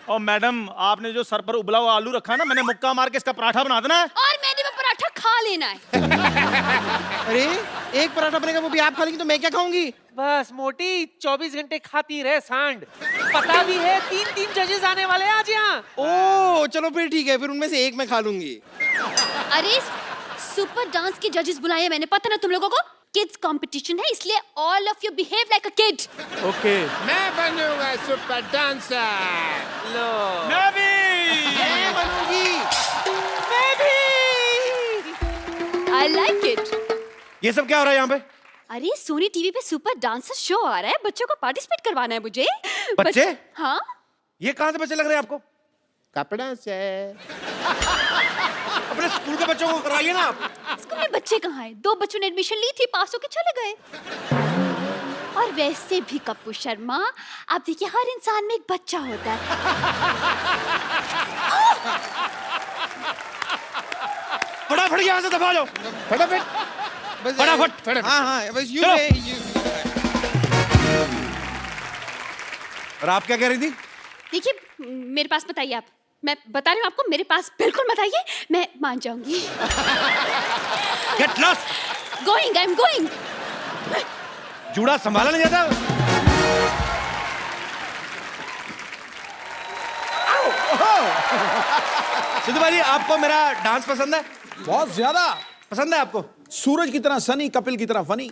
और मैडम आपने जो सर पर उबला हुआ आलू रखा है ना, मैंने मुक्का मार के इसका पराठा बना देना है। और मैंने वो पराठा खा लेना है। अरे एक पराठा बनेगा वो भी आप खा लेंगी तो मैं क्या खाऊंगी? बस मोटी 24 घंटे खाती रहे सांड। पता भी है 3 जजेस आने वाले हैं आज यहाँ। ओ चलो फिर ठीक है, फिर उनमें से एक मैं खा लूंगी। अरे सुपर डांस के जजेस बुलाए हैं मैंने, पता ना तुम लोगों को? किड्स कंपटीशन है इसलिए all of you behave like a kid. Okay. मैं बनूंगा सुपर डांसर। लो मैं भी। मैं बनूंगी। मैं भी। I like it. ये सब क्या हो रहा है यहाँ पे? अरे सोनी टीवी पे सुपर डांसर शो आ रहा है, बच्चों को पार्टिसिपेट करवाना है मुझे। बच्चे? हाँ। ये कहाँ से बच्चे लग रहे हैं आपको? कपड़ा से। अपने स्कूल के बच्चों को कराइए ना आप। स्कूल में बच्चे कहाँ हैं? 2 बच्चों ने एडमिशन ली थी, पास होके चले गए। और वैसे भी कप्पू शर्मा, आप देखिए हर इंसान में एक बच्चा होता है। फटाफट यहाँ से दफा जाओ। फटाफट। फटाफट। हाँ हाँ बस यूं चलो। है, और आप क्या कह रही थी? देखिए मेरे पास बताइए आप, मैं बता रही हूँ आपको, मेरे पास बिल्कुल बताइए, मैं मान जाऊंगी। Get lost. Going, I am going. जूड़ा संभाला नहीं जाता। सिद्धू भाई आपको मेरा डांस पसंद है? बहुत ज्यादा। पसंद है आपको? सूरज की तरह सनी, कपिल की तरह फनी।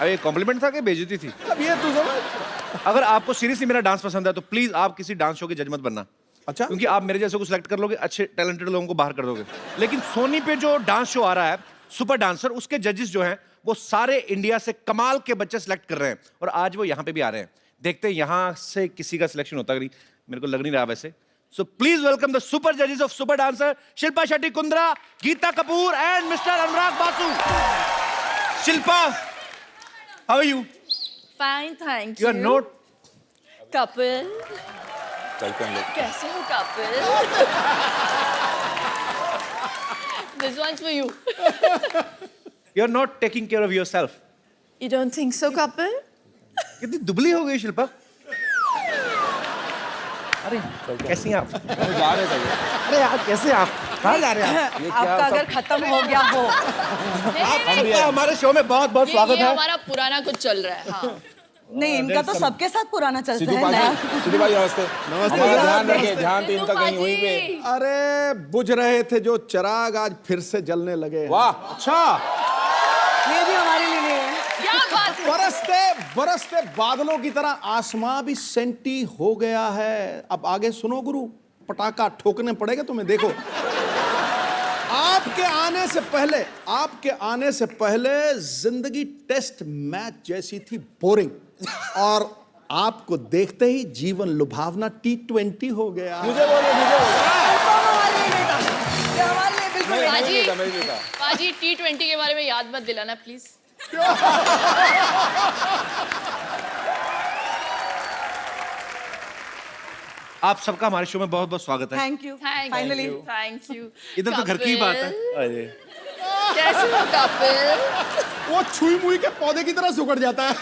अब ये कॉम्प्लीमेंट था कि बेइज्जती थी? अब ये तू समझ। अगर आपको सीरियसली मेरा डांस पसंद है तो प्लीज आप किसी डांस शो के जज मत बनना। अच्छा। क्योंकि आप मेरे जैसे को सिलेक्ट कर लोगे, अच्छे टैलेंटेड लोगों को बाहर कर दोगे। लेकिन सोनी पे जो डांस शो आ रहा है सुपर डांसर, उसके जजेस जो हैं वो सारे इंडिया से कमाल के बच्चे सिलेक्ट कर रहे हैं और आज वो यहाँ पे भी आ रहे हैं। देखते हैं यहाँ से किसी का सिलेक्शन होता नहीं, मेरे को लग नहीं रहा वैसे। So please welcome the super जजेस of super dancer, Shilpa Shetty Kundra, Geeta Kapoor and mister Anurag Basu. Shilpa, how are you? Fine, thank you are you. Not Couple. कैसे हो couple? This one's for you. You are not taking care of yourself. You don't think so, couple? कितनी दुबली हो गई शिल्पा। अरे कैसी हैं आप? जा रहे थे। अरे यार कैसे आप? कहाँ जा रहे हैं आप? आपका अगर खत्म हो गया हो। आपका हमारे शो में बहुत बहुत स्वागत ये है। हमारा पुराना कुछ चल रहा है। हाँ। नहीं, इनका तो सबके साथ पुराना चलता सिद्धू है नया। भाई, सिद्धू भाई नमस्ते। हमारा ध्यान रखिए, ध्यान तो इनका कहीं वहीं पे। अरे बुझ रहे थे जो चिराग आज फिर से जलने लगे। वाह। अच्छा। ये भी हमारे लिए नहीं है। क्या बात है? बरसते बरसते बादलों की तरह आसमां भी सेंटी हो गया है। अब आगे सुनो गुरु, पटाखा ठोकने पड़ेगा तुम्हें। देखो आपके आने से पहले जिंदगी टेस्ट मैच जैसी थी, बोरिंग। और आपको देखते ही जीवन लुभावना T20 हो गया। मुझे बोलिए। हमारे लिए नहीं था। ये हमारे लिए बिल्कुल नहीं था। पाजी, पाजी T20 के बारे में याद मत दिलाना प्लीज। आप सबका हमारे शो में बहुत बहुत स्वागत है। Thank you. Thank finally. You, thank you. इधर तो घर की ही बात है। कैसे हो couple? वो छुई मुई के पौधे की तरह सुकड़ जाता है।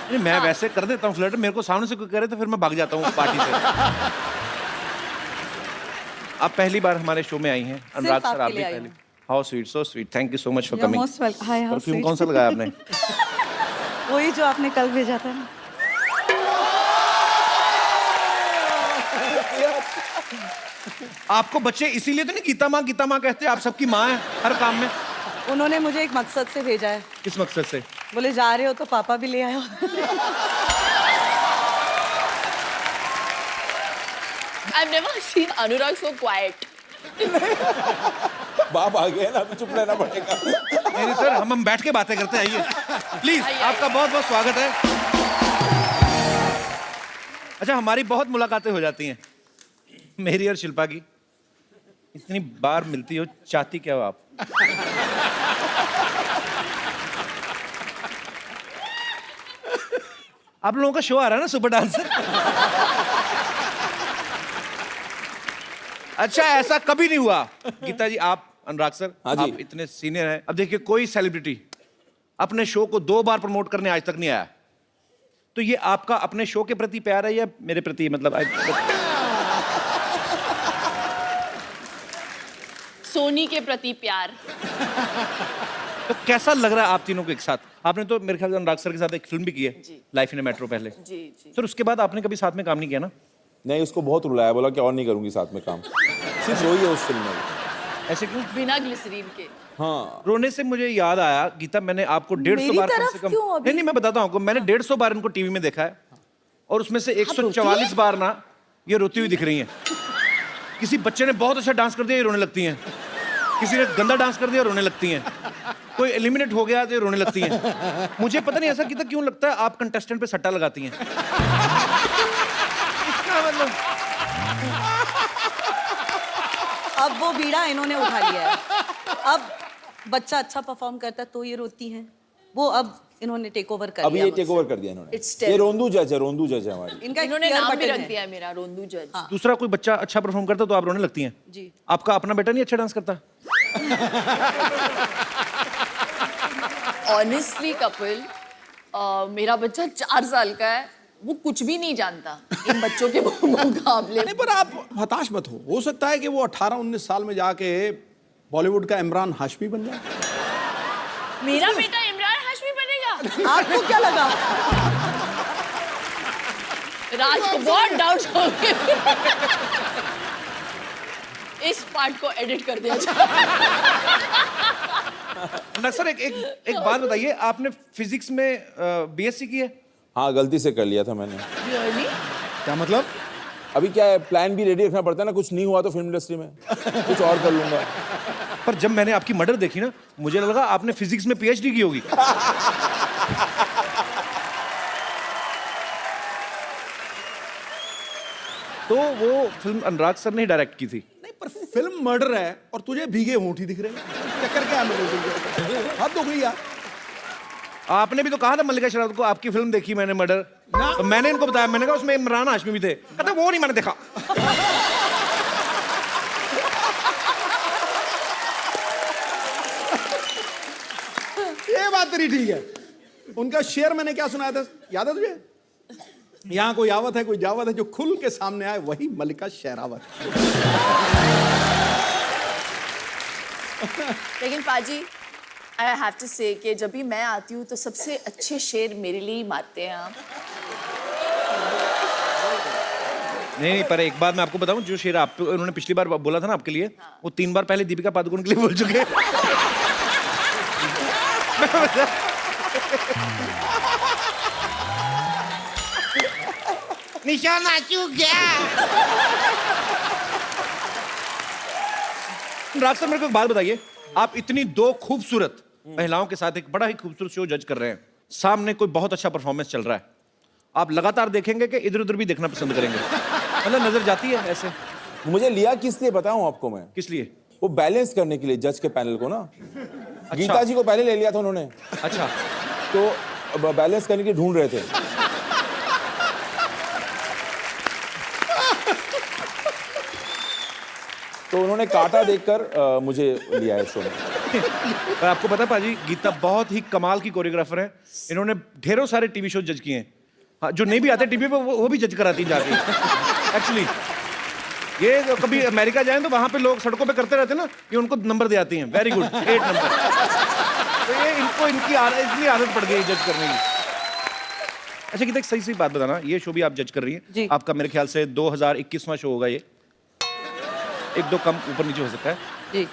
नहीं, मैं वैसे कर देता हूँ फ्लर्ट, मेरे को सामने से कोई करे तो फिर मैं भाग जाता हूँ उस पार्टी से। आप पहली बार हमारे शो में आई हैं अनुराग सर, आप आपके भी लिए आई पहली। How sweet, so sweet, thank you so much for You're coming. most welcome. Hi, how perfume sweet. कौन सा लगाया आपने? वही जो आपने कल भेजा था ना। आपको बच्चे इसीलिए तो नहीं गीता माँ कहते हैं, आप सबकी माँ है हर काम में। उन्होंने मुझे एक मकसद से भेजा है। किस मकसद से? बोले जा रहे हो तो पापा भी ले आयो। I've never seen Anurag so quiet. बाप आ गया ना, चुप रहना पड़ेगा। नहीं सर, हम बैठ के बातें करते हैं। आइए प्लीज, आपका बहुत बहुत स्वागत है। अच्छा, हमारी बहुत मुलाकातें हो जाती हैं, मेरी और शिल्पा की। इतनी बार मिलती हो, चाहती क्या हो आप? आप लोगों का शो आ रहा है ना सुपर डांसर। अच्छा, ऐसा कभी नहीं हुआ गीता जी, आप अनुराग सर, हाँ जी। आप इतने सीनियर हैं। अब देखिए, कोई सेलिब्रिटी अपने शो को 2 बार प्रमोट करने आज तक नहीं आया। तो ये आपका अपने शो के प्रति प्यार है या मेरे प्रति, मतलब सोनी के प्रति प्यार। तो कैसा लग रहा है आप तीनों को एक साथ? आपने तो मेरे ख्याल से अनुराग सर के साथ एक फिल्म भी की है, लाइफ इन ए मेट्रो पहले। जी जी। सर उसके बाद आपने कभी साथ में काम नहीं किया ना? नहीं, उसको बहुत रुलाया, बोला कि और नहीं करूंगी साथ में काम, सिर्फ रोई है उस फिल्म में। ऐसे क्यों? बिना ग्लिसरीन के। हाँ, रोने से मुझे याद आया गीता, मैंने आपको 150 मेरी बार कम तरफ से कम, क्यों अभी? नहीं मैं बताता हूँ आपको, मैंने 150 बार इनको टीवी में देखा है और उसमें से 144 बार ना ये रोती हुई दिख रही हैं। किसी बच्चे ने बहुत अच्छा डांस कर दिया, ये रोने लगती हैं। किसी ने गंदा डांस कर दिया, रोने लगती हैं। कोई एलिमिनेट हो गया तो ये रोने लगती हैं। मुझे पता नहीं ऐसा गीता क्यों लगता है आप कंटेस्टेंट पे सट्टा लगाती हैं। इसका मतलब अब वो बीड़ा इन्होंने उठा लिया है। अब बच्चा अच्छा परफॉर्म करता है तो ये रोती हैं, वो अब इन्होंने टेक ओवर कर अभी लिया ये टेक मुझसे। ओवर कर दिया इन्होंने। It's ये रोंदू जज है हमारी। इनका एक इन्होंने clear नाम भी button रख है। दिया है मेरा, रोंदू जज। दूसरा कोई बच्चा अच्छा परफॉर्म करता तो आप रोने लगती हैं। जी। आपका अपना बेटा नहीं अच्छा डांस करता? ऑनेस्टली कपिल, मेरा बच्चा 4 साल का है, वो कुछ भी नहीं जानता इन बच्चों के मुकाबले। नहीं, पर आप हताश मत हो सकता है कि वो 18-19 साल में जाके बॉलीवुड का इमरान हाशमी बन जाए। मेरा बेटा इमरान हाशमी बनेगा? आपको क्या लगा? राज को बहुत डाउट हो गए। इस पार्ट को एडिट कर दिया जाए। सर एक बात बताइए, आपने फिजिक्स में बीएससी की है? हाँ, गलती से कर लिया था मैंने। Really? क्या मतलब? अभी क्या है, प्लान भी रेडी रखना पड़ता है ना, कुछ नहीं हुआ तो फिल्म इंडस्ट्री में कुछ और कर लूंगा। पर जब मैंने आपकी मर्डर देखी ना, मुझे लगा आपने फिजिक्स में पीएचडी की होगी। तो वो फिल्म अनुराग सर ने डायरेक्ट की थी। नहीं, पर फिल्म मर्डर है और तुझे भीगे होंठ दिख रहे हैं। चक्कर क्या है मेरे को? हद हो गई यार। आपने भी तो कहा था मल्लिका शेरावत को, आपकी फिल्म देखी मैंने मर्डर, तो मैंने इनको बताया, मैंने कहा उसमें इमरान हाशमी भी थे। कहते वो नहीं मैंने देखा। ये बात तेरी ठीक है। उनका शेर मैंने क्या सुनाया था, याद है तुझे? यहाँ कोई आवत है, कोई जावत है, जो खुल के सामने आए वही मल्लिका शेरावत। लेकिन पाजी, आई हैव टू से कि जब भी मैं आती हूँ तो सबसे अच्छे शेर मेरे लिए ही मारते हैं आप। नहीं, पर एक बात मैं आपको बताऊं, जो शेर आप उन्होंने पिछली बार बोला था ना आपके लिए, वो 3 बार पहले दीपिका पादुकोण के लिए बोल चुके हैं। निशाना चूक गया। राज सर, मेरे को एक बात बताइए, आप इतनी 2 खूबसूरत महिलाओं के साथ एक बड़ा ही खूबसूरत शो जज कर रहे हैं, सामने कोई बहुत अच्छा परफॉर्मेंस चल रहा है, आप लगातार देखेंगे कि इधर उधर भी देखना पसंद करेंगे? मतलब नजर जाती है ऐसे? मुझे लिया किस लिए बताऊं आपको मैं? किस लिए? वो बैलेंस करने के लिए जज के पैनल को ना। गीता जी को पहले ले लिया था उन्होंने, अच्छा, तो बैलेंस करने के लिए ढूंढ रहे थे। तो उन्होंने काटा देखकर मुझे लिया है शो में। पर आपको पता है पाजी, गीता बहुत ही कमाल की कोरियोग्राफर है। इन्होंने ढेरों सारे टीवी शो जज किए हैं। हाँ, जो नहीं भी आते टीवी पे वो भी जज कराती हैं जाके। एक्चुअली ये तो कभी अमेरिका जाएं तो वहां पे लोग सड़कों पे करते रहते हैं ना, ये उनको नंबर दे आती हैं, वेरी गुड 8 नंबर। तो ये इनको इतनी आदत पड़ गई जज करने की। अच्छा गीता, एक सही सही बात बताना, ये शो भी आप जज कर रही जी। हैं, आपका मेरे ख्याल से 2021वां शो होगा ये, 1-2 कम ऊपर नीचे हो सकता है। जी।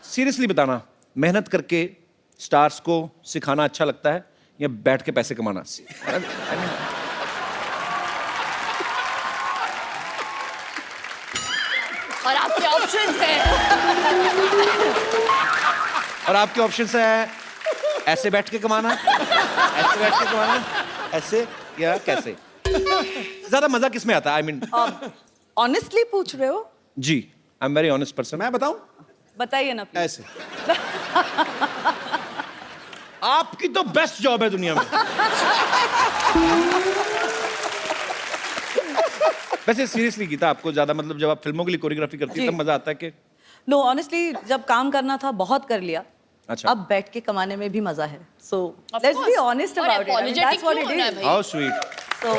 सीरियसली बताना, मेहनत करके स्टार्स को सिखाना अच्छा लगता है या बैठ के पैसे कमाना? और आपके ऑप्शंस हैं। और आपके ऑप्शंस है ऐसे बैठ के कमाना, ऐसे बैठ के कमाना, ऐसे या कैसे? ज्यादा मजा किस में आता है? आई मीन ऑनेस्टली पूछ रहे हो? जी, I am very honest person. मैं बताऊं? बताइए ना please। ऐसे। आपकी तो बेस्ट जॉब है दुनिया में। वैसे सीरियसली गीता, आपको ज्यादा मतलब जब आप फिल्मों के लिए कोरियोग्राफी करती है जी। तब मजा आता है कि? नो ऑनेस्टली, जब काम करना था बहुत कर लिया। अच्छा। अब बैठ के कमाने में भी मजा है. So Of let's be course. honest और about it. I mean, apologetic that's what क्यों it होना है is. भाई? How sweet. तो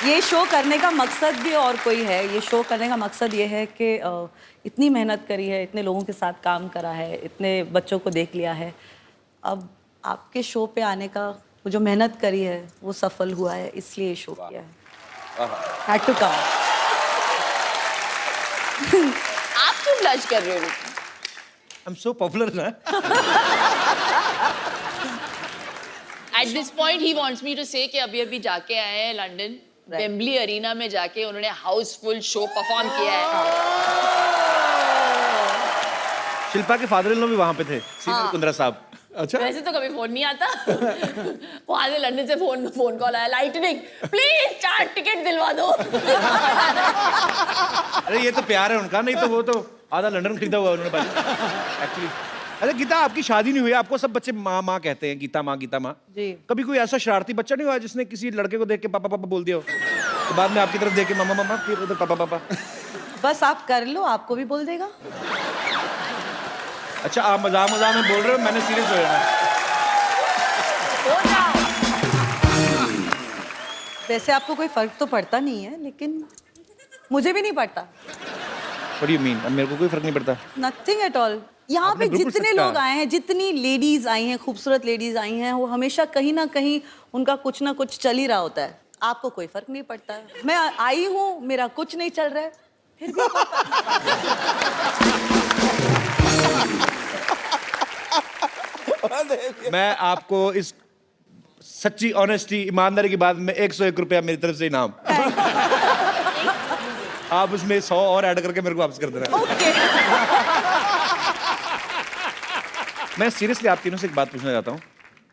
ये शो करने का मकसद भी और कोई है. ये शो करने का मकसद ये है कि इतनी मेहनत करी है, इतने लोगों के साथ काम करा है, इतने बच्चों को देख लिया है. अब आपके शो पे आने का वो जो मेहनत करी है वो सफल हुआ है, इसलिए ये शो किया है. Had to come. आप क्यों ब्लश कर रहे हो? आई एम सो पॉपुलर ना. At this point he wants me to say कि अभी जाके आए हैं लंदन, वेम्बली अरीना में जाके उन्होंने हाउसफुल शो परफॉर्म किया है. शिल्पा के फादर इन लॉ भी वहां पे थे, सीनियर कुंद्रा साहब. अच्छा. वैसे तो कभी फोन नहीं आता. वहां से लंदन से फोन कॉल आया, लाइटनिंग प्लीज 4 टिकट दिलवा दो. अरे ये तो प्यार है उनका, नहीं तो वो तो आधा लंदन खरीदा हुआ उन्होंने एक्चुअली. अरे गीता, आपकी शादी नहीं हुई, आपको सब बच्चे माँ माँ कहते हैं, गीता माँ गीता माँ. जी. कभी कोई ऐसा शरारती बच्चा नहीं हुआ जिसने किसी लड़के को देख के पापा पापा बोल दिया हो, तो बाद में आपकी तरफ देख के मामा मामा, फिर उधर पापा पापा. बस आप कर लो, आपको भी बोल देगा. अच्छा, आप मजाक मजाक में बोल रहे हो, मैंने सीरियस हो जाना. वैसे आपको कोई फर्क तो पड़ता नहीं है, लेकिन मुझे भी नहीं पड़ता. What do you mean? अब मेरे को कोई फर्क नहीं पड़ता. Nothing at all. यहाँ आपने पे बिल्कुल जितने सच कहा. लोग आए हैं, जितनी लेडीज आई हैं, खूबसूरत लेडीज आई हैं, वो हमेशा कहीं ना कहीं उनका कुछ ना कुछ चल ही रहा होता है. आपको कोई फर्क नहीं पड़ता. मैं आई हूँ, मेरा कुछ नहीं चल रहा है, फिर भी मैं आपको इस सच्ची ऑनेस्टी ईमानदारी की बात में 101 रुपया मेरी तरफ से इनाम. आप उसमें 100 और ऐड करके मेरे को वापस कर देना. ओके. मैं सीरियसली आप तीनों से एक बात पूछना चाहता हूँ.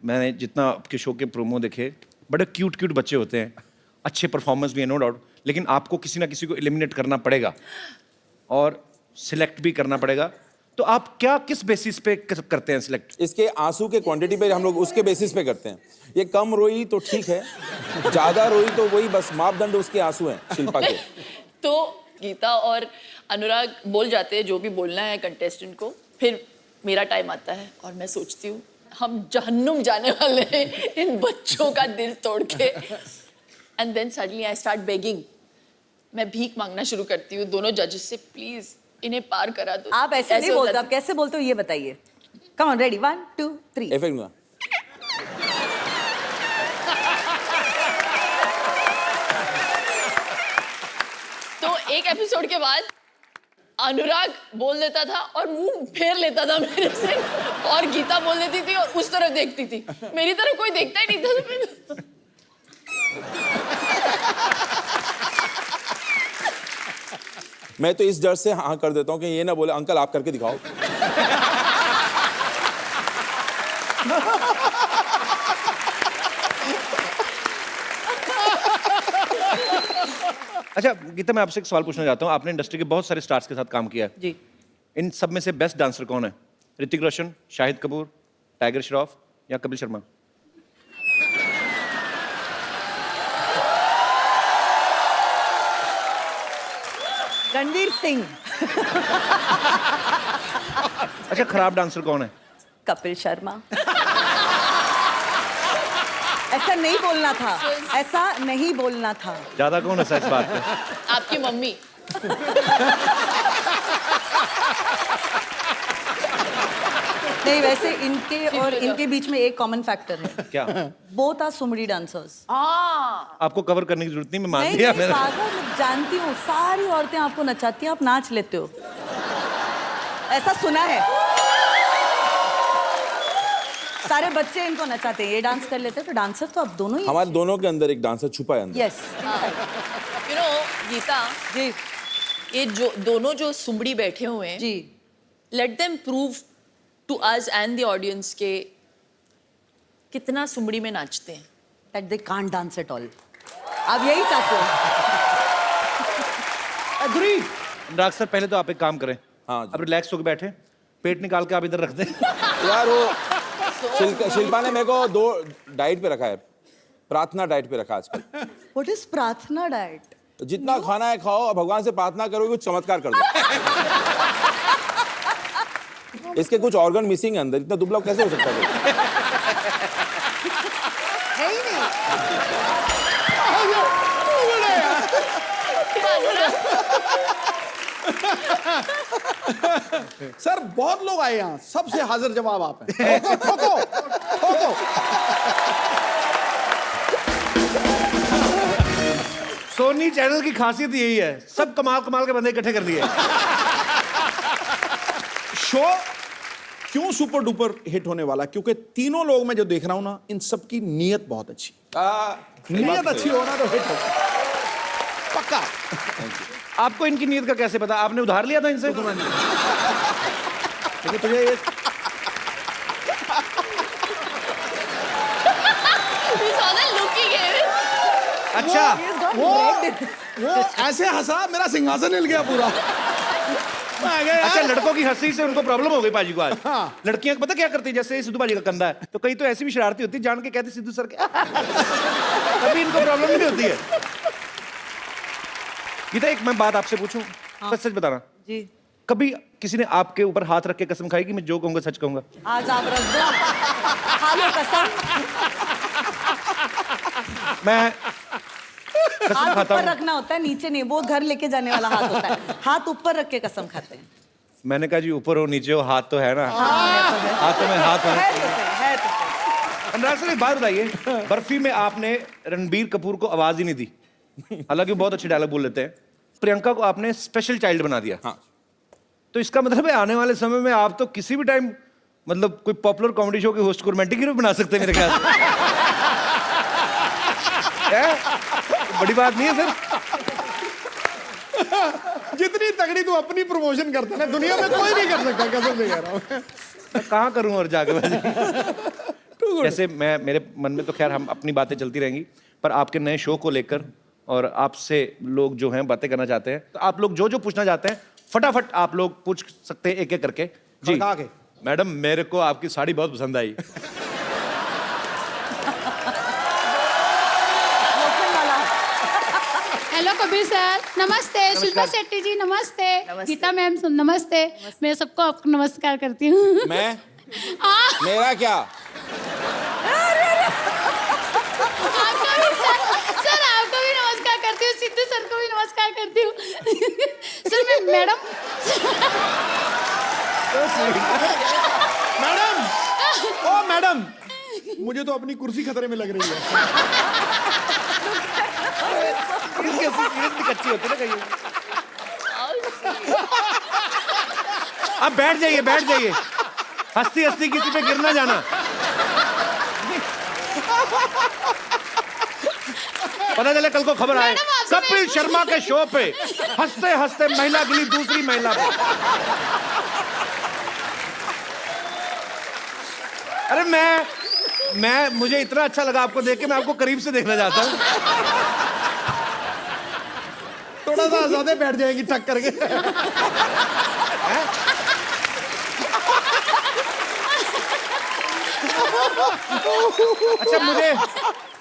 मैंने जितना आपके शो के प्रोमो देखे, बड़े क्यूट क्यूट बच्चे होते हैं, अच्छे परफॉर्मेंस भी है नो डाउट, लेकिन आपको किसी ना किसी को एलिमिनेट करना पड़ेगा और सिलेक्ट भी करना पड़ेगा. तो आप क्या किस बेसिस पे करते हैं सिलेक्ट? इसके आंसू के क्वांटिटी पे हम लोग उसके बेसिस पे करते हैं. ये कम रोई तो ठीक है, ज्यादा रोई तो वही बस मापदंड उसके आंसू हैं शिल्पा के. तो गीता और अनुराग बोल जाते हैं जो भी बोलना है कंटेस्टेंट को, फिर मेरा टाइम आता है और मैं सोचती हूँ हम जहन्नुम जाने वाले हैं इन बच्चों का दिल तोड़ के. And then suddenly I start begging. मैं भीख मांगना शुरू करती हूँ दोनों जजेस से, प्लीज इन्हें पार करा दो. आप ऐसे नहीं बोलते. आप कैसे बोलते हो ये बताइए. Come on, ready, 1 2 3. इफेक्ट में तो एक एपिसोड के बाद अनुराग बोल देता था और मुंह फेर लेता था मेरे से, और गीता बोल देती थी और उस तरफ देखती थी. मेरी तरफ कोई देखता ही नहीं था. मैं तो इस डर से हाँ कर देता हूँ कि ये ना बोले अंकल आप करके दिखाओ. अच्छा गीता, मैं आपसे एक सवाल पूछना चाहता हूँ. आपने इंडस्ट्री के बहुत सारे स्टार्स के साथ काम किया है. जी. इन सब में से बेस्ट डांसर कौन है? ऋतिक रोशन, शाहिद कपूर, टाइगर श्रॉफ या कपिल शर्मा? रणवीर सिंह. अच्छा, खराब डांसर कौन है? कपिल शर्मा. ऐसा नहीं बोलना था, ऐसा नहीं बोलना था. ज्यादा कौन है इस बात पे? आपकी मम्मी. नहीं, वैसे इनके और इनके बीच में एक कॉमन फैक्टर है. क्या? बोथ आर सुमड़ी डांसर्स. हाँ, आपको कवर करने की जरूरत नहीं, मैं मान नहीं लिया नहीं, मैंने. पागल, मैं जानती हूँ सारी औरतें आपको नचाती हैं, आप नाच लेते हो. ऐसा सुना है. सारे बच्चे इनको नचाते हैं, ये डांस कर लेते हैं, तो डांसर तो आप दोनों ही. हमारे दोनों के अंदर एक डांसर छुपा है अंदर. यस. यू नो गीता, जी ये जो दोनों जो सुमड़ी बैठे हुए हैं, जी. Let them prove to us and the audience के कितना सुमड़ी में नाचते हैं. That they can't dance at all. आप यही चाहते हो. एग्री. अनुराग सर, पहले तो आप एक काम करें. हाँ जी. अब रिलैक्स होकर बैठे, पेट निकाल के आप इधर रख दें. यार वो शिल्पा ने मेरे को 2 डाइट पे रखा है. प्रार्थना डाइट पे रखा आजकल. व्हाट इज प्रार्थना डाइट? जितना खाना है खाओ, भगवान से प्रार्थना करो कुछ चमत्कार कर दो. इसके कुछ ऑर्गन मिसिंग है अंदर, इतना दुबला कैसे हो सकता है? है ही नहीं। सर बहुत लोग आए यहाँ, सबसे हाजिर जवाब आप हैं। ठोको ठोको। सोनी चैनल की खासियत यही है, सब कमाल कमाल के बंदे इकट्ठे कर लिए। शो क्यों सुपर डुपर हिट होने वाला? क्योंकि तीनों लोग मैं जो देख रहा हूं ना, इन सब की नीयत बहुत अच्छी। नीयत अच्छी होना तो हिट होगा पक्का। आपको इनकी नीयत का कैसे पता? आपने उधार लिया था इनसे? क्योंकि तुझे ये अच्छा, वो ऐसे हंसा मेरा सिंहासन हिल गया पूरा। मैं गया अच्छा, यार। लड़कों की हंसी से उनको प्रॉब्लम हो गई पाजी को आज। हाँ। लड़कियां पता क्या करती है, जैसे सिद्धू पाजी का कंधा है तो कई तो ऐसी भी शरारती होती है, जान के कहती सिद्धू सर के तभी इनको प्रॉब्लम नहीं होती है। गीता, एक मैं बात आपसे पूछूं, सच सच बताना, जी। कभी किसी ने आपके ऊपर हाथ रख के कसम खाई कि मैं जो कहूंगा सच कहूंगा? आज आप रख दो, खा लो कसम। मैं कसम हाथ खाता ऊपर हूँ। रखना होता है, नीचे नहीं। वो घर लेके जाने वाला हाथ होता है, हाथ ऊपर रख के कसम खाते हैं। मैंने कहा जी ऊपर हो नीचे हो, हाथ तो है ना। हाँ, हाथों में हाथ है है। तो सही, है तो सही। अनुराग सर, एक बात बताइए, बर्फी में आपने रणबीर कपूर को आवाज ही नहीं दी, हालांकि वो बहुत अच्छे डायलॉग बोल लेते हैं। प्रियंका को आपने स्पेशल चाइल्ड बना दिया। हाँ। तो इसका मतलब है आने वाले समय में आप तो किसी भी टाइम मतलब कोई पॉपुलर कॉमेडी शो के होस्ट को रोमांटिक हीरो बना सकते हैं मेरे ख्याल से। बड़ी बात नहीं है सर। जितनी तगड़ी तू अपनी प्रमोशन करता है ना, दुनिया में कोई नहीं कर सकता, कसम से कह रहा हूं। मैं कहाँ करूँ और जाके जैसे मैं, मेरे मन में तो खैर हम अपनी बातें चलती रहेंगी, पर आपके नए शो को लेकर और आपसे लोग जो हैं बातें करना चाहते हैं, तो आप लोग जो जो पूछना चाहते हैं फटाफट आप लोग पूछ सकते हैं एक एक करके। जी खड़का के। मैडम, मेरे को आपकी साड़ी बहुत पसंद आई। हेलो कबीर सर, नमस्ते। शिल्पा शेट्टी जी नमस्ते। गीता मैम नमस्ते। मैं सबको आपको नमस्कार करती हूँ। मैं हाँ, मेरा क्या? आपका भी सर आपको भी नमस्कार करती हूँ, सिद्धू सर को भी नमस्कार करती हूँ। सर मैं मैडम मैडम, ओ मैडम, मुझे तो अपनी कुर्सी खतरे में लग रही है। कच्ची होती है ना कहीं। अब बैठ जाइए, बैठ जाइए, हंसती हंसती किसी पे गिर ना जाना। पता चले कल को खबर आए कपिल शर्मा के शो पे हंसते हंसते महिला गिरी दूसरी महिला पे। अरे मैं मुझे इतना अच्छा लगा आपको देख के, मैं आपको करीब से देखना चाहता हूँ। थोड़ा सा ज्यादा बैठ जाएगी टक करके। अच्छा, मुझे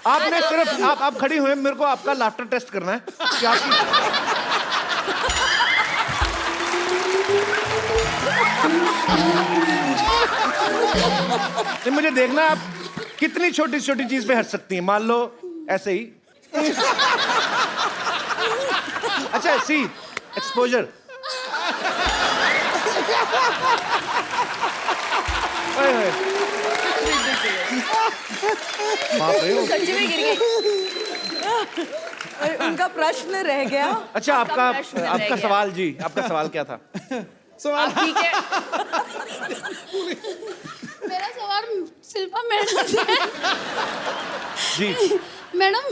आपने सिर्फ आप खड़ी हुए, मेरे को आपका लाफ्टर टेस्ट करना है कि आपकी नहीं, मुझे देखना है आप कितनी छोटी छोटी चीज पे हंस सकती हैं। मान लो ऐसे ही। अच्छा, सी एक्सपोजर। सच में गिर गई। उनका प्रश्न रह गया। अच्छा, आपका प्रश्न रह आपका गया। सवाल, जी आपका सवाल क्या था? सवाल ठीक है। मेरा सवाल शिल्पा मैडम से है। जी मैडम,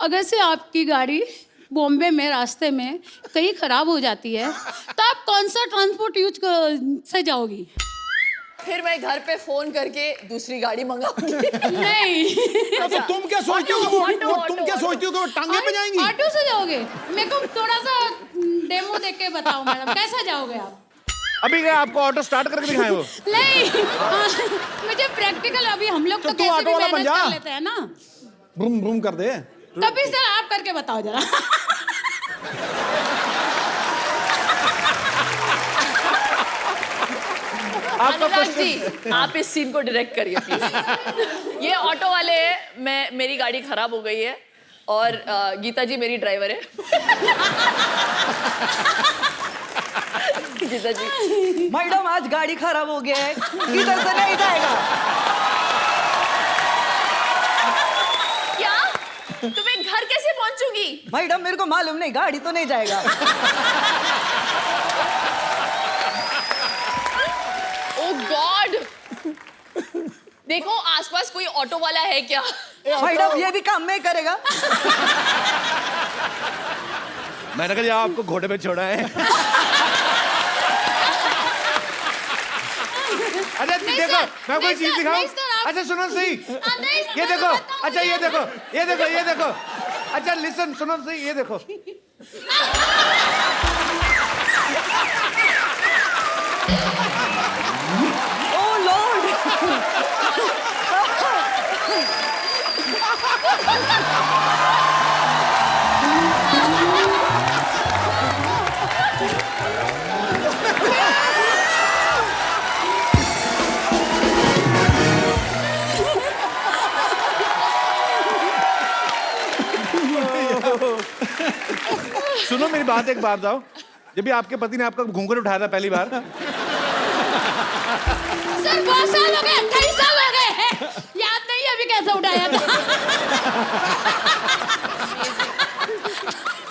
अगर से आपकी गाड़ी बॉम्बे में रास्ते में कहीं खराब हो जाती है तो आप कौन सा ट्रांसपोर्ट यूज से जाओगी? फिर मैं घर पे फोन करके दूसरी गाड़ी मंगाऊंगी। नहीं, तो तुम क्या सोचती हो कि वो तुम क्या सोचती हो कि वो टांगे पे जाएंगी? ऑटो से जाओगे? मेरे को थोड़ा सा डेमो देख के बताओ मैडम, कैसा जाओगे आप? अभी क्या आपको ऑटो स्टार्ट करके दिखाएं वो? नहीं, मुझे प्रैक्टिकल, अभी हम लोग तो तू कैसे ऑटो भी वाला बन मैनेज जा। कर लेते हैं ना। ब्रूम ब्रूम कर दे। कभी सर आप करके बताओ जरा। आपका अनुराग क्वेश्चन जी, आप इस सीन को डायरेक्ट करिए प्लीज। ये ऑटो वाले हैं, मेरी गाड़ी खराब हो गई है और गीता जी मेरी ड्राइवर है। गीता जी, मैडम आज गाड़ी खराब हो गया है, इधर से नहीं जाएगा। क्या तो मैं घर कैसे पहुंचूंगी? मैडम मेरे को मालूम नहीं, गाड़ी तो नहीं जाएगा। ओह गॉड, देखो आसपास कोई ऑटो वाला है क्या? मैडम ये भी काम नहीं करेगा। मैंने कहा आपको घोड़े पे छोड़ा है। अच्छा देखो, मैं कोई चीज दिखाऊं? अच्छा सुनो सही, ये देखो, अच्छा ये देखो, ये देखो, ये देखो, अच्छा लिसन, सुनो सही, ये देखो। Oh lord. सुनो मेरी बात, एक बात बताओ, जब भी आपके पति ने आपका घूंघट उठाया था पहली बार, सर बहुत साल हो गए, 28 साल हो गए हैं, याद नहीं अभी कैसे उठाया था।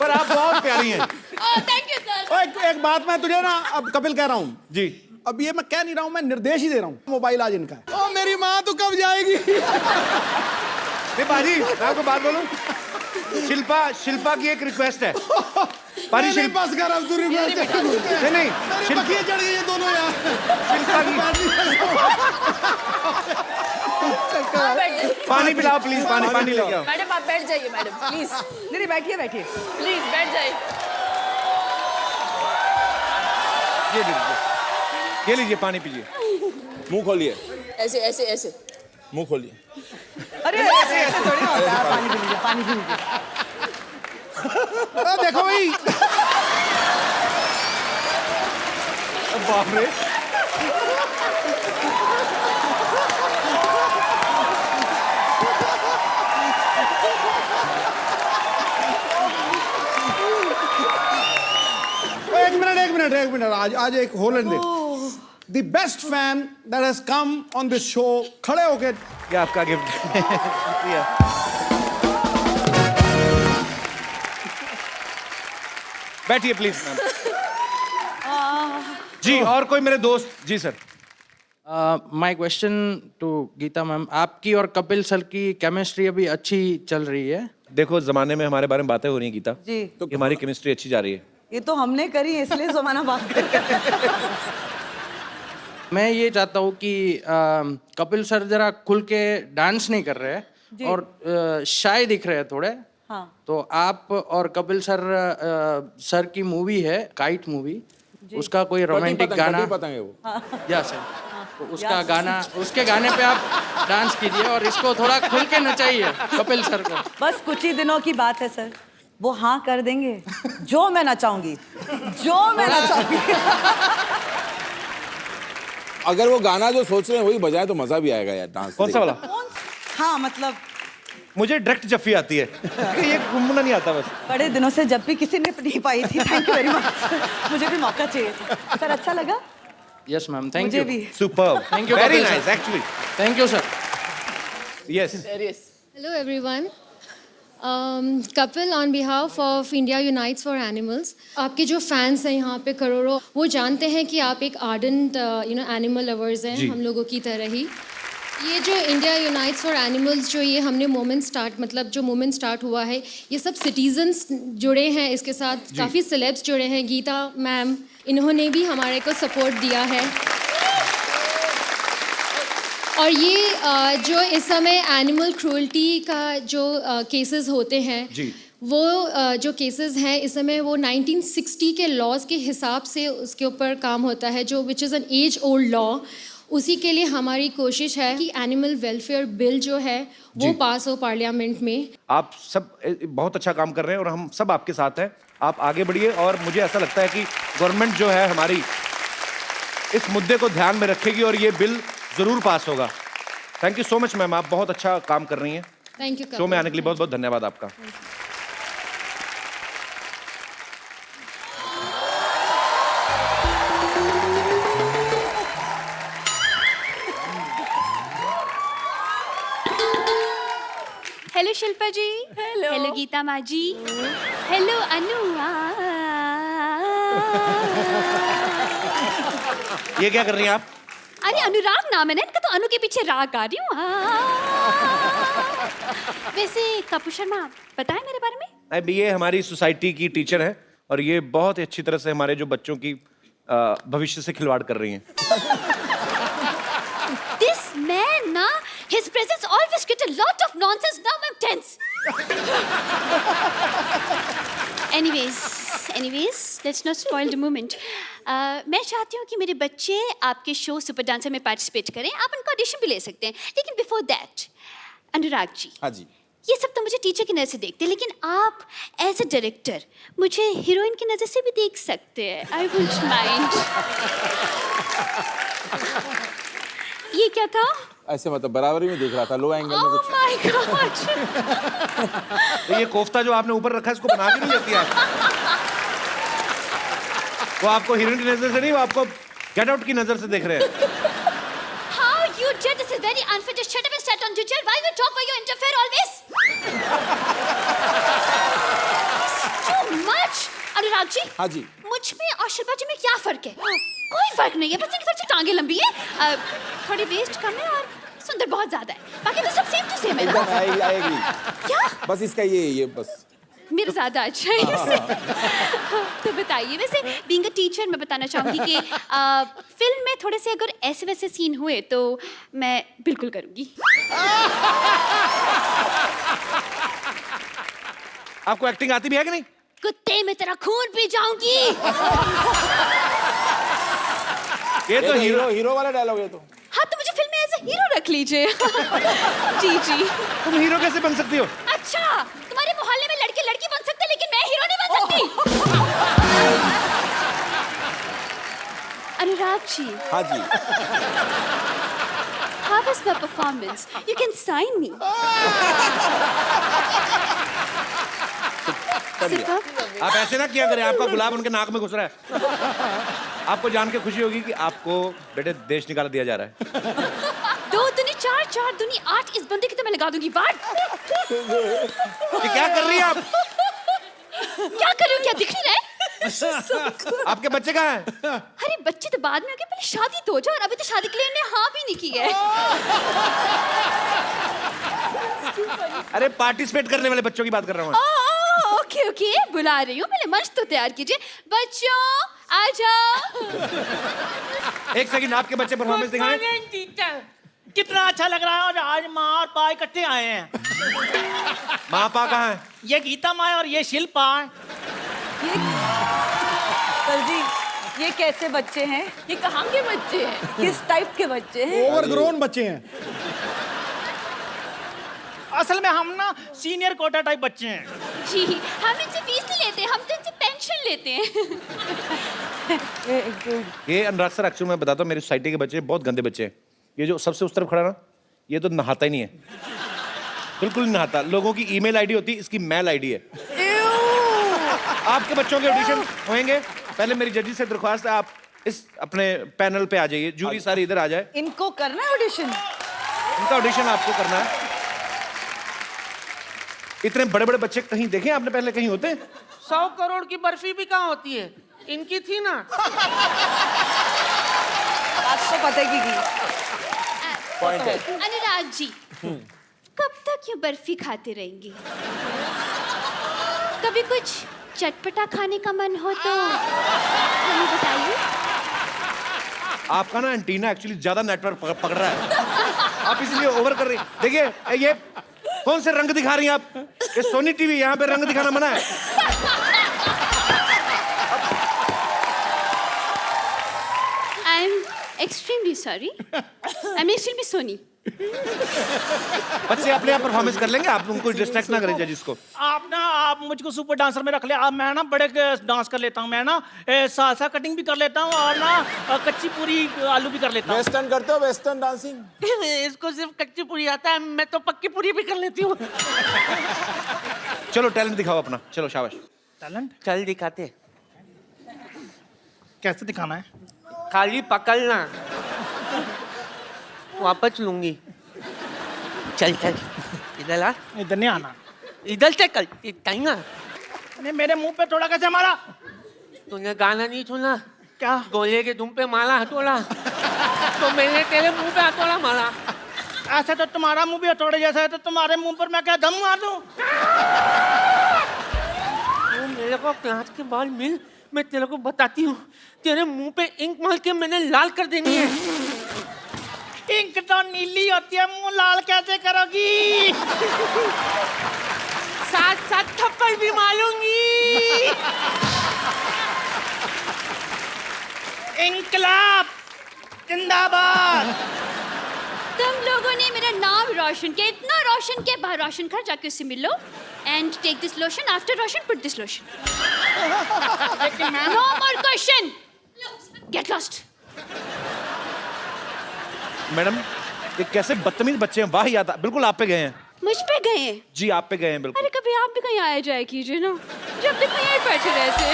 पर आप बहुत प्यारी हैं। Thank you sir. एक बात मैं तुझे ना अब कपिल कह रहा हूँ जी। अब ये मैं कह नहीं रहा हूँ, मैं निर्देश ही दे रहा हूँ। मोबाइल आज इनका है। ओ मेरी माँ तो कब जाएगी? नहीं बाजी, मैं आपको बात बोलूं, शिल्पा की एक रिक्वेस्ट है। पारी शिल्पा बस कर अब तू रिक्वेस्ट। नहीं शिल्पा की चढ़ गई ये दोनों यार। शिल्पा की हाँ, बैठ जाइए। पानी पिलाओ प्लीज, पानी लेके आओ। मैडम आप बैठ जाइए मैडम प्लीज, नहीं बैठिए बैठिए। प्लीज बैठ जाइए। ये लीजिए पानी पीजिए। मुंह खोलिए, ऐसे ऐसे ऐसे मुंह खोलिए। अरे ऐसे थोड़ी होता है, पानी पी लीजिए, पानी पी लीजिए। देखो भाई, बाप रे, एक मिनट, आज एक होलन दे। The best fan that has come on this show, खड़े होके। ये आपका गिफ्ट। बैठिए प्लीज मैम। जी, और कोई मेरे दोस्त? जी sir. My question to Geeta ma'am, आपकी और कपिल सर की केमिस्ट्री अभी अच्छी चल रही है? देखो जमाने में हमारे बारे में बातें हो रही हैं गीता, जी। तो हमारी केमिस्ट्री अच्छी जा रही है। ये तो हमने करी है, इसलिए जमाना बात कर रहे हैं। मैं ये चाहता हूँ कि कपिल सर जरा खुल के डांस नहीं कर रहे हैं और शाय दिख रहे हैं थोड़े। हाँ। तो आप और कपिल सर की मूवी है काइट मूवी, उसका कोई रोमांटिक गाना, पतंग है वो। या सर, तो उसका गाना, उसके गाने पे आप डांस कीजिए और इसको थोड़ा खुल के नचाइए कपिल सर को। बस कुछ ही दिनों की बात है सर, वो हाँ कर देंगे जो मैं नचाऊंगी, जो मैं नचाऊंगी। अगर वो गाना जो सोच रहे हैं वही बजाए तो मजा भी आएगा यार डांस। कौन सा वाला? हाँ मतलब मुझे डायरेक्ट जफ्फी आती है, ये घूमना नहीं आता बस। बड़े दिनों से जब भी किसी ने नहीं पाई थी। थैंक यू वेरी मच, मुझे भी मौका चाहिए था सर। अच्छा लगा? यस मैम, थैंक मुझे यू। भी। Superb, Thank you, very Kapil sir. Nice actually. Thank you sir. Yes. Hello everyone. Kapil, on behalf of India Unites for Animals, आपके जो फैंस हैं यहाँ पे करोड़ों, वो जानते हैं कि आप एक आर्डेंट एनिमल लवर्स हैं, हम लोगों की तरह ही। ये जो इंडिया यूनाइट्स फॉर एनिमल्स जो ये हमने मूवमेंट स्टार्ट हुआ है, ये सब सिटीजन्स जुड़े हैं इसके साथ, काफ़ी सेलेब्स जुड़े हैं। गीता मैम, इन्होंने भी हमारे को सपोर्ट दिया है। और ये जो इस समय एनिमल क्रूअल्टी का जो केसेस होते हैं, वो जो केसेस हैं इस समय वो 1960 के लॉज के हिसाब से उसके ऊपर काम होता है, जो which is an age old law. उसी के लिए हमारी कोशिश है कि एनिमल वेलफेयर बिल जो है वो पास हो पार्लियामेंट में। आप सब बहुत अच्छा काम कर रहे हैं और हम सब आपके साथ हैं। आप आगे बढ़िए और मुझे ऐसा लगता है कि गवर्नमेंट जो है हमारी इस मुद्दे को ध्यान में रखेगी और ये बिल जरूर पास होगा। Thank you so much ma'am, आप बहुत अच्छा काम कर रही हैं। Thank you. शो में आने के लिए बहुत बहुत धन्यवाद आपका। हेलो शिल्पा जी। हेलो गीता माँ जी। हेलो अनु। ये क्या कर रही हैं आप? अरे अनुराग नाम है ना इनका, तो अनु के पीछे राग गा रही हूँ। वैसे कपूर शर्मा पता है मेरे बारे में? अभी ये हमारी सोसाइटी की टीचर है और ये बहुत ही अच्छी तरह से हमारे जो बच्चों की भविष्य से खिलवाड़ कर रही हैं। This man ना, his presence always get a lot of nonsense. Now I'm tense. Anyways, let's not spoil the moment. मैं चाहती हूँ कि मेरे बच्चे आपके शो सुपर डांसर में पार्टिसिपेट करें। आप उनका ऑडिशन भी ले सकते हैं, लेकिन बिफोर दैट अनुराग जी। हाँ जी। ये सब तो मुझे टीचर की नज़र से देखते हैं, लेकिन आप एज अ डायरेक्टर मुझे हीरोइन की नज़र से भी देख सकते हैं। I wouldn't mind. ये क्या था? ऐसे मतलब बराबरी में देख रहा था, लो एंगल में ओह कुछ। My God. तो ये कोफ्ता जो आपने ऊपर रखा है इसको बना के नहीं लेती आप? वो आपको हीरोइन की नजर से नहीं, वो आपको गेट आउट की नजर से देख रहे हैं। How you did this is very unfair. Just shut up and stand on duty. Why you talk? Why you interfere always? Too much. Anurag ji. हाँ जी। मुझ में और शिल्पा जी में क्या फर्क है? कोई फर्क नहीं है, बस इनकी थोड़ी सी टांगे लंबी है, थोड़ी वेस्ट कम है और सुंदर बहुत ज्यादा है। बाकी तो सब सेम टू सेम है ना? एकदम आएगी। क्या? बस इसका ये बस मेरा ज्यादा अच्छा है इससे। तो बताइए, वैसे बीइंग अ टीचर मैं बताना चाहूंगी कि फिल्म में थोड़े से अगर ऐसे वैसे सीन हुए तो मैं बिल्कुल करूंगी। आपको एक्टिंग आती भी है कि नहीं? कुत्ते में तेरा खून पी जाऊंगी। ये तो हीरो वाला डायलॉग है तो। हाँ, तो मुझे फिल्म में एज अ हीरो रख लीजिए। जी। तुम हीरो कैसे बन सकती हो? अच्छा, तुम्हारे मोहल्ले में लड़के लड़की बन सकते, लेकिन मैं हीरो नहीं बन सकती। अनुराग जी। हाँ जी। How was my performance? You can sign me. आप ऐसे ना किया करें, आपका गुलाब उनके नाक में घुस रहा है। आपको जान के खुशी होगी कि आपको बेटे देश निकाल दिया जा रहा है। 2 दूनी 4, 4 दूनी 8, इस बंदे की तो मैं लगा दूंगी वाट। ये क्या कर रही हैं आप? क्या कर रही हूँ? क्या दिख नहीं रहा है? आपके बच्चे कहाँ हैं? अरे बच्चे तो बाद में होंगे, पहले शादी तो हो जाए, और अभी तो शादी के लिए इन्हें हाँ भी नहीं की है। अरे पार्टिसिपेट करने वाले बच्चों की बात कर रहा हूँ। ओके, बुला रही हूँ, पहले मंच तो तैयार कीजिए। बच्चों आ जाओ। एक सेकंड, आपके बच्चे परफॉर्मेंस दिखाएं। कितना अच्छा लग रहा है, और आज माँ और पा इकट्ठे आए हैं। माँ पा कहाँ है? ये गीता माँ और ये शिल्पा। सर जी, ये कैसे बच्चे हैं? ये कहाँ के बच्चे हैं? किस टाइप के बच्चे हैं? ओवरग्रोन बच्चे हैं। असल में हम ना सीनियर कोटा टाइप बच्चे हैं। जी, हम इनसे फीस नहीं लेते, हम तो इनसे पेंशन लेते हैं। ये अनुराग सर, एक्चुअली मैं बताता हूँ, मेरी सोसाइटी के बच्चे बहुत गंदे बच्चे हैं। ये जो सबसे उस तरफ खड़ा ना, ये तो नहाता ही नहीं है, बिल्कुल नहीं नहाता। लोगों की ईमेल आईडी होती है, इसकी मेल आईडी है। आपके बच्चों के ऑडिशन होंगे, पहले मेरी जजी से दरख्वास्त है, आप इस अपने पैनल पे आ जाइए, जूरी सारी इधर आ जाए। इनको करना है ऑडिशन? इनका ऑडिशन आपको करना है। इतने बड़े बड़े बच्चे कहीं देखे आपने पहले, कहीं होते? 100 करोड़ की बर्फी भी कहाँ होती है? इनकी थी ना। आपको पता की पॉइंट है। अनुराग जी, कब तक ये बर्फी खाते रहेंगे? कभी कुछ चटपटा खाने का मन हो तो हमें बताइए। आपका ना एंटीना एक्चुअली ज्यादा नेटवर्क पकड़ रहा है, आप इसलिए ओवर कर रही हैं। देखिए, ये कौन से रंग दिखा रही हैं आप? ये सोनी टीवी, यहाँ पे रंग दिखाना मना है। I am extremely sorry. I am extremely Sony. बच्चे अपने आप परफॉर्मेंस कर लेंगे, आप उनको डिस्ट्रैक्ट ना करें जजिस को। आप मुझको सुपर डांसर में रख ले। आप मैं ना बड़े डांस कर लेता हूँ। मैं ना सालसा कटिंग भी कर लेता हूँ और ना कच्ची पूरी आलू भी कर लेता हूँ। वेस्टर्न करते हो, वेस्टर्न डांसिंग? इसको सिर्फ कच्ची पूरी आता है, मैं तो पक्की पूरी भी कर लेती हूँ। चलो टैलेंट दिखाओ अपना, चलो शाबाश। टैलेंट चल दिखाते। कैसे दिखाना है? खाली पकड़ना, वापस लूंगी। चल चल, इधर आ। इधर नहीं आना। इधर से कल इतना। नहीं, मेरे मुंह पे थोड़ा कैसे मारा? तूने गाना नहीं सुना क्या? गोले के दुम पे मारा हथौड़ा, तो मैंने तेरे मुंह पे हथौड़ा मारा। ऐसा तो तुम्हारा मुंह भी हथौड़े जैसा है, तो तुम्हारे मुंह पर मैं क्या दम मार दूं? तू मेरे को क्लास के बाद मिल, मैं तेरे को बताती हूँ। तेरे मुंह पे इंक मार के मैंने लाल कर देनी है। इंक तो नीली होती है, मुंह लाल कैसे करोगी? साथ साथ थप्पड़ भी मारूंगी। इंकलाब जिंदाबाद। तुम लोगों ने मेरा नाम रोशन किया, इतना रोशन किया। बाहर रोशन घर जाके उससे मिल लो and take this lotion, after Roshan put this lotion. No more question, get lost. Madam ये कैसे बदतमीज बच्चे हैं, वाह याद बिल्कुल आप पे गए हैं। मुझ पे गए हैं? जी आप पे गए हैं बिल्कुल। अरे कभी आप भी कहीं आया जाए कीजिए ना, जब तक यहीं बैठे रहते।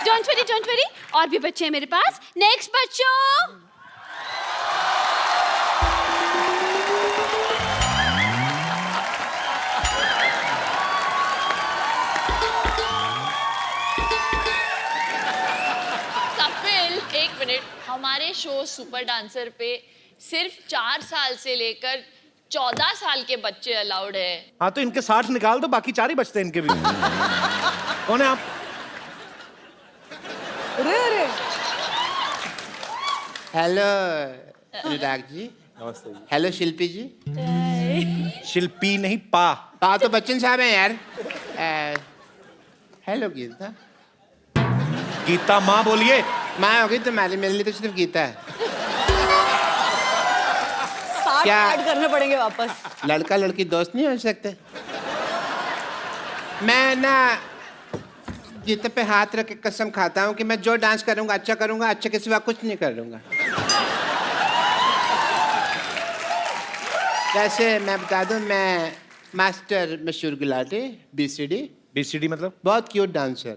डोंट वरी, और भी बच्चे हैं मेरे पास। नेक्स्ट बच्चों। कपिल, एक मिनट। हमारे शो सुपर डांसर पे सिर्फ 4 साल से लेकर 14 साल के बच्चे अलाउड है। हाँ तो इनके 60 निकाल दो, बाकी 4 ही बचते हैं इनके भी। कौन है आप? अरे हेलो अनुराग जी। नमस्ते जी। हेलो शिल्पी जी। शिल्पी नहीं, पा। हाँ तो बच्चन साहब हैं यार। हेलो गीता। गीता माँ बोलिए। माँ होगी तुम्हारी, मेरे लिए तो सिर्फ गीता है। 60 क्या? ऐड करने पड़ेंगे वापस। लड़का लड़की दोस्त नहीं हो सकते? मैं ना गीता पे हाथ रख के कसम खाता हूँ कि मैं जो डांस करूँगा अच्छा करूँगा, अच्छे के सिवा कुछ नहीं करूँगा। वैसे मैं बता दूँ, मैं मास्टर मशहूर गुलाटी BCD। BCD मतलब? बहुत क्यूट डांसर।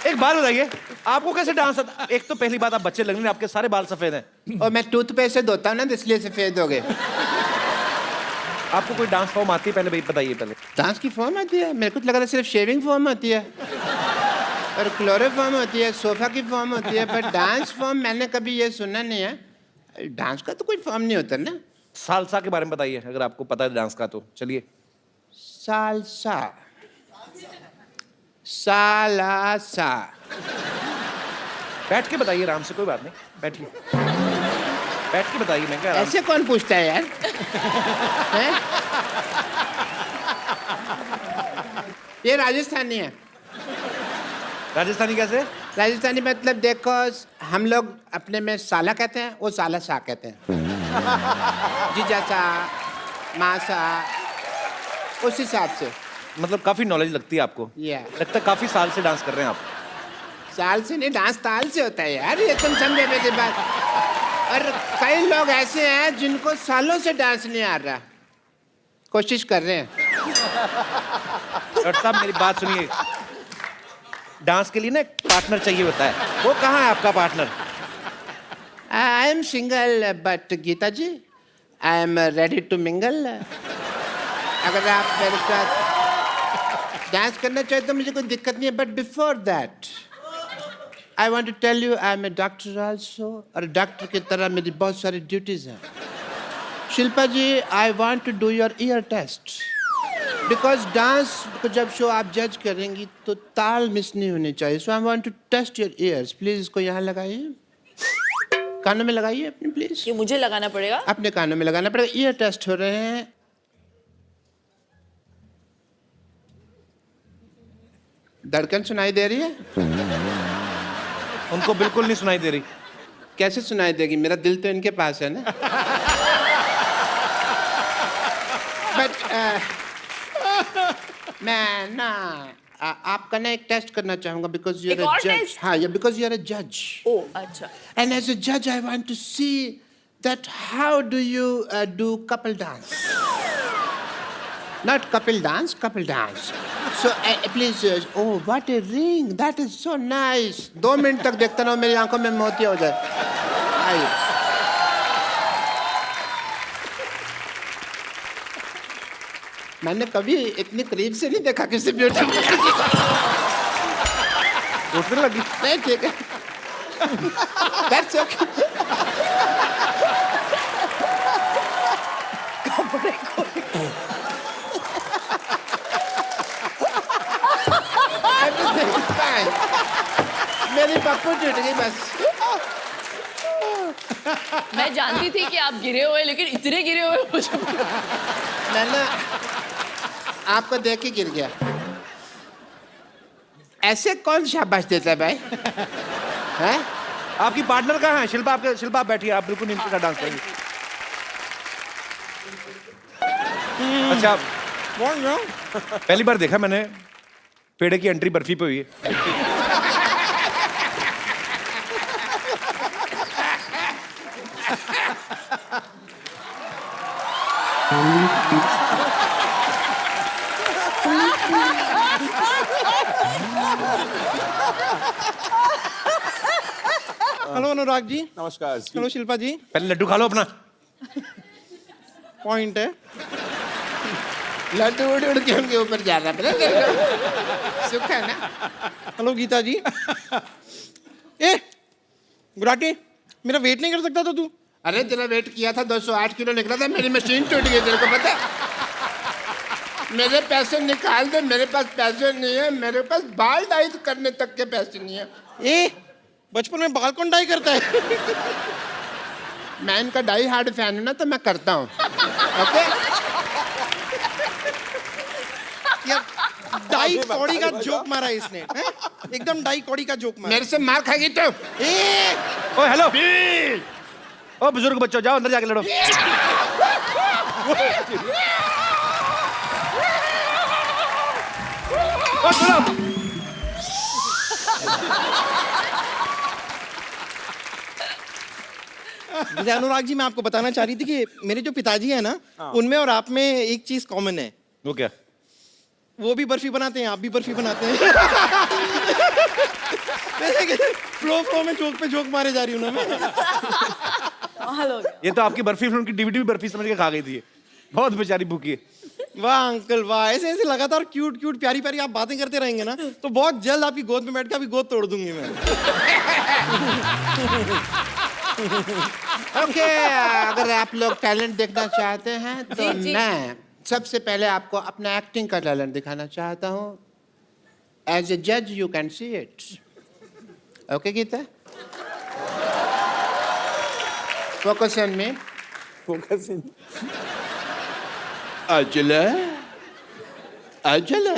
एक बात बताइए, आपको कैसे डांस आता? एक तो पहली बात आप बच्चे लग रहे हैं, आपके सारे बाल सफेद हैं। और मैं टूथपेस्ट से धोता हूँ ना, इसलिए सफेद हो गए। आपको कोई डांस फॉर्म आती है पहले भाई बताइए पहले। डांस की फॉर्म आती है? मेरे को तो लगा था सिर्फ शेविंग फॉर्म होती है और क्लोरोफॉर्म होती है, सोफा की फॉर्म होती है, पर डांस फॉर्म मैंने कभी ये सुना नहीं है। डांस का तो कोई फॉर्म नहीं होता ना। सालसा के बारे में बताइए अगर आपको पता है डांस का तो चलिए। सालसा, सालासा। बैठ के बताइए आराम से, कोई बात नहीं, बैठिए। बैठ के बताइए, मैं क्या आराम ऐसे कौन पूछता है यार? हैं? ये राजस्थानी है। राजस्थानी कैसे? राजस्थानी मतलब देखो, हम लोग अपने में साला कहते हैं, वो साला सा कहते हैं। जीजा सा, माँ सा, उस हिसाब से। मतलब काफी नॉलेज लगती है आपको। लगता है काफी साल से डांस कर रहे हैं आप। साल से नहीं, डांस ताल से होता है यार, ये तुम समझे मेरी बात। और कई लोग ऐसे हैं जिनको सालों से डांस नहीं आ रहा, कोशिश कर रहे हैं। डॉक्टर साहब मेरी बात सुनिए, डांस के लिए ना एक पार्टनर चाहिए होता है, वो कहाँ है आपका partner? I am single but Geeta ji I am ready to mingle. अगर आप मेरे साथ डांस करना चाहे तो मुझे कोई दिक्कत नहीं है, but before that I want to tell you I am a doctor also, और डॉक्टर की तरह मेरी बहुत सारी ड्यूटीज हैं। Shilpa ji, I want to do your ear test, because dance को जब शो आप जज करेंगी तो ताल मिस नहीं होनी चाहिए। So I want to test your ears. Please इसको यहाँ लगाइए, कानों में लगाइए अपने, प्लीज। ये मुझे लगाना पड़ेगा? अपने कानों में लगाना पड़ेगा। ईयर टेस्ट हो रहे हैं। धड़कन सुनाई दे रही है? उनको बिल्कुल नहीं सुनाई दे रही। कैसे सुनाई देगी? मेरा दिल तो इनके पास है ना। बट मैं ना आपका ना एक टेस्ट करना चाहूंगा बिकॉज यू आर एक और अ जज। test? हाँ, बिकॉज यू आर अ जज। ओ अच्छा And as a judge, I want to see that how do you do couple dance? Not couple dance, couple dance. So please, oh, what a ring! That is so nice. 2 minute तक देखता रहो, मेरी आंखों में मोती हो जाए। आइए। मैंने कभी इतनी करीब से नहीं देखा किसी ब्यूटी को। उठने लगी। नहीं, ठीक है। That's okay. Everything is fine. मेरी पप्पू टूट गई बस। मैं जानती थी कि आप गिरे हुए लेकिन इतने गिरे हुए मुझे मैंने आपको देख के गिर गया। ऐसे कौन शाबाश देता है भाई? हैं? आपकी पार्टनर कहाँ है? शिल्पा आप बैठिए, आप बिल्कुल इन का डांस करेंगे। अच्छा, पहली बार देखा मैंने पेड़े की एंट्री बर्फी पे हुई है। हेलो अनुराग जी। नमस्कार। हेलो शिल्पा जी। पहले लड्डू खा लो अपना। पॉइंट है। लड्डू उड़ के उनके ऊपर जा रहा है। सुख है ना? हेलो गीता जी। ए गुराटी, मेरा वेट नहीं कर सकता था तू? अरे तेरा वेट किया था, 208 किलो निकला था, मेरी मशीन टूट गई, तेरे को पता है? मेरे पैसे निकाल दे, मेरे पास पैसे नहीं है, मेरे पास बाल डाई करने तक के पैसे नहीं है। ए बचपन में बाल कौन डाई करता है? मैं इनका डाई हार्ड फैन हूं ना, तो मैं करता हूँ। ओके? डाई कौड़ी का जोक मारा इसने, हैं? एकदम डाई कौड़ी का जोक मारा। मेरे से मार खाएगी तो? ओ हेलो, ओ बुजुर्ग बच्चों, जाओ अंदर जाके लड़ो। ओ सुनो, जैसे अनुराग जी, मैं आपको बताना चाह रही थी कि मेरे जो पिताजी हैं ना, उनमें और आप में एक चीज कॉमन है। वो क्या? वो भी बर्फी बनाते हैं, आप भी बर्फी बनाते हैं। वैसे कि फ्लो में जोक पे जोक मारे जा रही हूँ ना मैं। ये तो आपकी बर्फी फिल्म की डीवीडी भी बर्फी समझ के खा गई थी ये। बहुत बेचारी भूखी है। वाह अंकल वाह, ऐसे ऐसे लगातार क्यूट क्यूट प्यारी प्यारी आप बातें करते रहेंगे ना, तो बहुत जल्द आपकी गोद में बैठ के आपकी गोद तोड़ दूंगी मैं। ओके, अगर आप लोग टैलेंट देखना चाहते हैं तो मैं सबसे पहले आपको अपना एक्टिंग का टैलेंट दिखाना चाहता हूँ। एज ए जज you can see it. Okay Geeta? Focus on me. Focus in. अजले अजले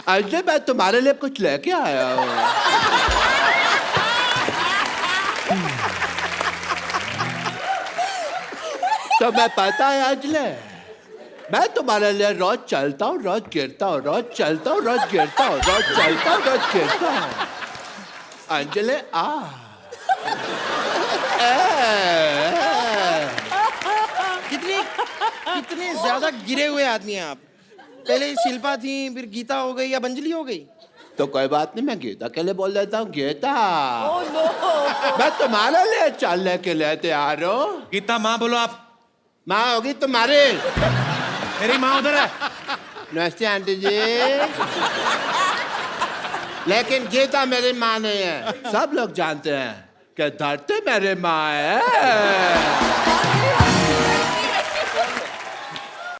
अजले, मैं तुम्हारे लिए कुछ लेके आया हूँ। तो मैं पता है अजले, मैं तुम्हारे लिए रोज चलता हूँ, रोज गिरता हूँ, रोज चलता हूँ, रोज गिरता हूँ, रोज चलता हूँ, रोज गिरता हूँ। अंजले आ कितने ज्यादा गिरे हुए आदमी हैं आप। पहले शिल्पा थी, फिर गीता हो गई, अब अंजलि हो गई। तो कोई बात नहीं, मैं गीता के लिए बोल देता हूँ। गीता, मैं तुम्हारे लिए चलने के लिए तैयार हूँ। गीता माँ बोलो आप। माँ होगी तुम्हारी। मेरी माँ उधर है। नमस्ते आंटी जी। लेकिन गीता मेरी माँ नहीं है। सब लोग जानते हैं कि धरती मेरी माँ है।